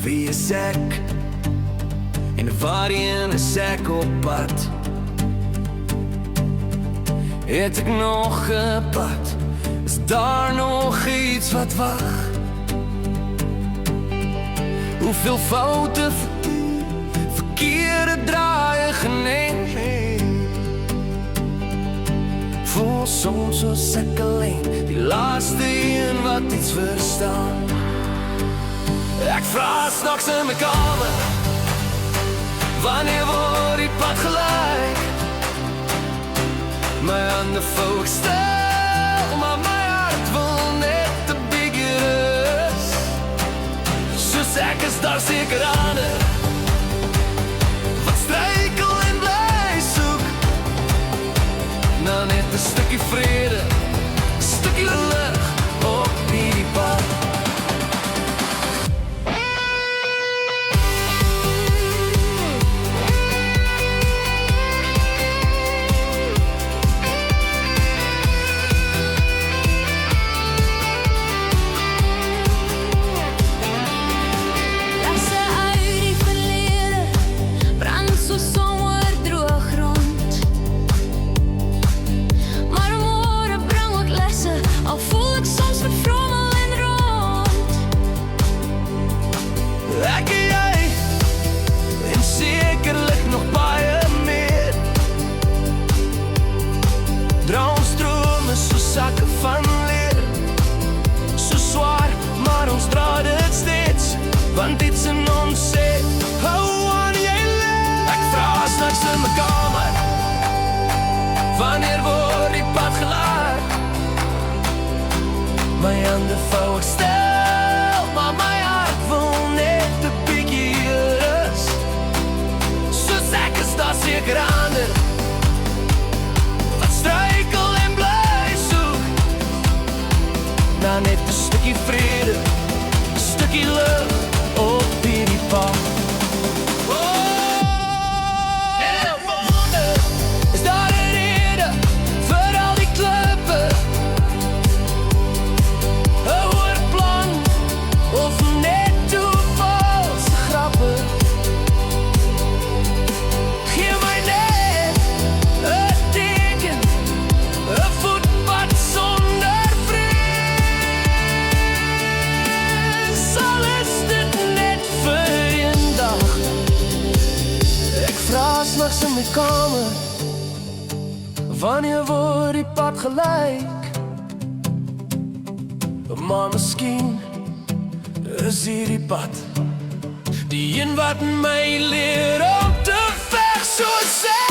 Wie is ek? En waarheen is ek op pad? Het ek nog 'n pad? Is daar nog iets wat wag? Hoeveel foute, verkeerde draaie geneem? Voel soms soos ek alleen, die laaste een wat iets verstaan. Ek vra s'nachts in my kamer, wanneer word die pad gelyk? My hande vou ek stil, maar my hart wil net 'n bietjie rus. Soos ek is daar seker ander wat struikel en bly soek na net 'n stukkie vrede, 'n stukkie lig op hierdie pad. Sakke van leer, so swaar, maar ons dra dit steeds, want iets in ons sê, hou aan jy leef. Ek vra s'nachts in my kamer, wanneer word die pad gelaai? My hande vou ek stil, maar my hart wil net 'n bietjie rus. Soos ek is daar seker ander wat struikel en na net 'n stukkie vrede, 'n stukkie lig op hierdie pad. En ek wonder, is daar 'n rede vir al die klippe? 'n hoër plan of net toevalse grappe? Gee my net 'n teken, 'n voetpad sonder s'nachts in my kamer, wanneer word die pad gelyk? Maar miskien is hierdie pad die een wat my leer om te veg soos ek.